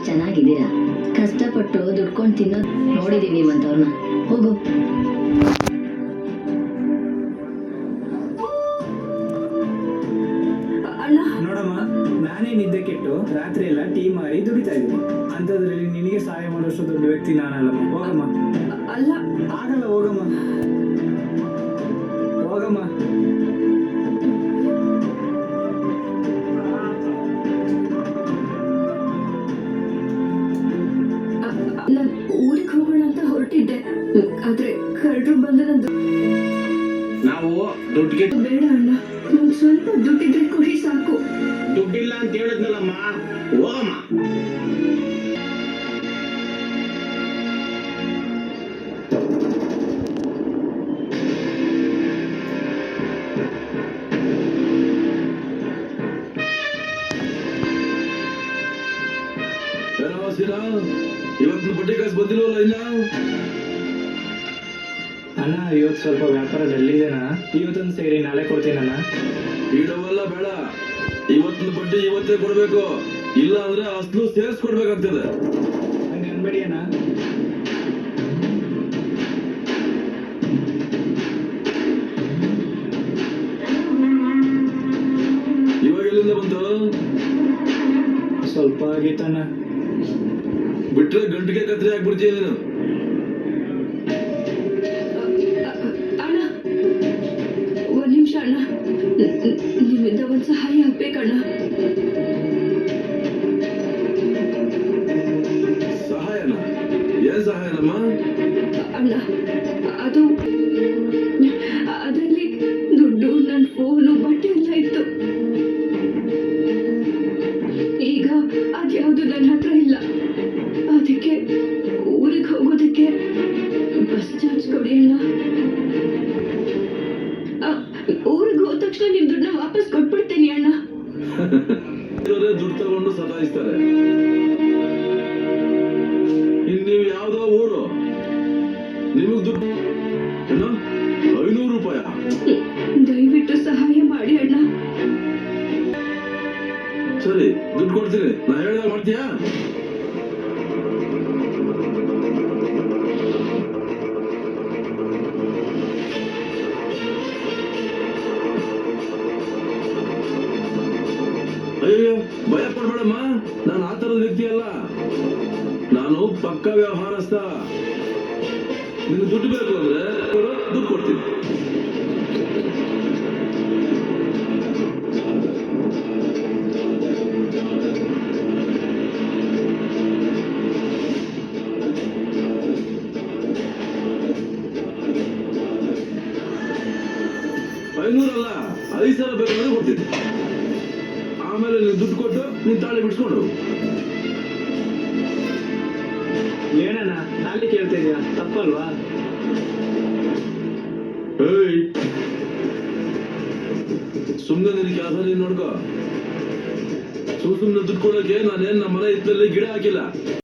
ಚೆನ್ನಾಗಿದ್ದೀರಾ? ಕಷ್ಟಪಟ್ಟು ದುಡ್ಕೊಂಡು ತಿನ್ನೋದು ನೋಡಿದೀವಿ ನಿಮ್ಮಂತವ್ರನ್ನ. ಹೋಗು. ನೋಡಮ್ಮ, ನಾನೇ ನಿದ್ದೆ ಕೆಟ್ಟು ರಾತ್ರಿ ಎಲ್ಲ ಟೀ ಮಾರಿ ದುಡಿತಾ ಇದ್ದೀನಿ. ಅಂಥದ್ರಲ್ಲಿ ನಿನಗೆ ಸಹಾಯ ಮಾಡೋಷ್ಟು ದೊಡ್ಡ ವ್ಯಕ್ತಿ ನಾನಲ್ಲಮ್ಮ. ಹೋಗಮ್ಮ. ಅಲ್ಲ, ಆಗಲ್ಲ, ಹೋಗಮ್ಮ. ಹೋಗಮ್ಮ. ನಾನು ಊರಿಗೆ ಹೋಗೋಣ ಅಂತ ಹೊರಟಿದ್ದೆ, ಆದ್ರೆ ಕಳ್ಳರು ಬಂದ ನಾವು ದುಡ್ಡಿಗೆ ಬೇಡ ಅಣ್ಣ, ನಂಗೆ ಸ್ವಲ್ಪ ದುಡ್ಡಿದ್ರೆ ಕೊಡಿ ಸಾಕು. ದುಡ್ಡಿಲ್ಲ ಅಂತ ಹೇಳಿದ್ನಲ್ಲಮ್ಮ, ಹೋಗಮ್ಮ. ಇವತ್ತು ಬಡ್ಡಿ ಕಾಸು ಬಂದಿಲ್ವಲ್ಲ ಇನ್ನ? ಅಣ್ಣ, ಇವತ್ತು ಸ್ವಲ್ಪ ವ್ಯಾಪಾರ ಡಲ್ಲಿದೆನಾ? ಇವತ್ತೊಂದು ಸೇರಿ ನಾಳೆ ಕೊಡ್ತೀನಣ್ಣ. ಇಡವೆಲ್ಲ ಬೇಡ, ಇವತ್ತಿನ ಬಡ್ಡಿ ಇವತ್ತೇ ಕೊಡ್ಬೇಕು, ಇಲ್ಲ ಅಂದ್ರೆ ಅಸಲು ಸೇರಿಸ್ಕೊಡ್ಬೇಕಾಗ್ತದೆ. ಹಂಗೆ ಅನ್ಬೇಡಿ ಅಣ್ಣ. ಇವಾಗ ಎಲ್ಲಿಂದ ಬಂತು? ಸ್ವಲ್ಪ ಆಗೈತಣ್ಣ. ಬಿಟ್ರೆ ಗಂಟಿಗೆ ಕತ್ರಿ ಆಗ್ಬಿಡ್ತೀಯ ನೀನು. ಅಣ್ಣ, ಒಂದ್ ನಿಮಿಷ ಅಣ್ಣ, ನಿಮ್ಮಿಂದ ಒಂದ್ ಸಹಾಯ ಆಗ್ಬೇಕಣ್ಣ. ಸಹಾಯನ? ಏನ್ ಸಹಾಯನಮ್ಮ? ಅಣ್ಣ, ಅದು ಅದರಲ್ಲಿ ದುಡ್ಡು, ನನ್ನ ಫೋನು, ಬಟ್ಟೆ ಎಲ್ಲ ಇತ್ತು. ಈಗ ಅದ್ಯಾವುದು ನನ್ನ ಹತ್ರ ಇಲ್ಲ. ಅದಕ್ಕೆ ಊರಿಗೆ ಹೋಗೋದಕ್ಕೆ ಬಸ್ ಚಾರ್ಜ್ ಕೊಡಿ ಅಣ್ಣ. ಊರಿಗೆ ಹೋದ ತಕ್ಷಣ ನಿಮ್ ದುಡ್ಡನ್ನ ವಾಪಸ್ ಕೊಟ್ಬಿಡ್ತೀನಿ ಅಣ್ಣ. ದುಡ್ಡು ತಗೊಂಡು ಸತಾಯಿಸ್ತಾರೆ. ಇನ್ ನೀವು ಯಾವ್ದೋ ಊರು, ನಿಮಗ್ ದುಡ್ಡು ಏನು 500 ರೂಪಾಯಿ? ದಯವಿಟ್ಟು ಸಹಾಯ ಮಾಡಿ ಅಣ್ಣ. ಸರಿ, ದುಡ್ಡು ಕೊಡ್ತೀನಿ, ನಾ ಹೇಳ್ದಾಗ ಮಾಡ್ತೀಯಾ? ಅಯ್ಯೋ, ಭಯ ಪಡ್ಬೇಡಮ್ಮ, ನಾನು ಆ ತರದ ವ್ಯಕ್ತಿ ಅಲ್ಲ. ನಾನು ಪಕ್ಕ ವ್ಯವಹಾರಸ್ಥ. ನಿಮ್ಗೆ ದುಡ್ಡು ಬೇಕು ಅಂದ್ರೆ ದುಡ್ಡು ಕೊಡ್ತೀನಿ. $500 ಅಲ್ಲ, 5,000 ಬೇಕಾದ್ರೆ ಕೊಡ್ತೀನಿ. ಆಮೇಲೆ ನೀನು ದುಡ್ಡು ಕೊಟ್ಟು ನೀನ್ ತಾಳಿ ಬಿಡಿಸ್ಕೊಂಡು. ಏನಣ್ಣ, ತಾಳಿ ಕೇಳ್ತಾ ಇದೀಯ? ತಪ್ಪಲ್ವಾ? ಸುಮ್ನೆ ನಿನ್ ಕೆಲಸ ನೀನ್ ನೋಡ್ಕೋ. ಸುಮ್ನೆ ದುಡ್ಡು ಕೊಡೋಕೆ ನಾನೇನ್ ನಮ್ಮ ಮನೆ ಹಿತ್ತಲಲ್ಲಿ ಗಿಡ ಹಾಕಿಲ್ಲ.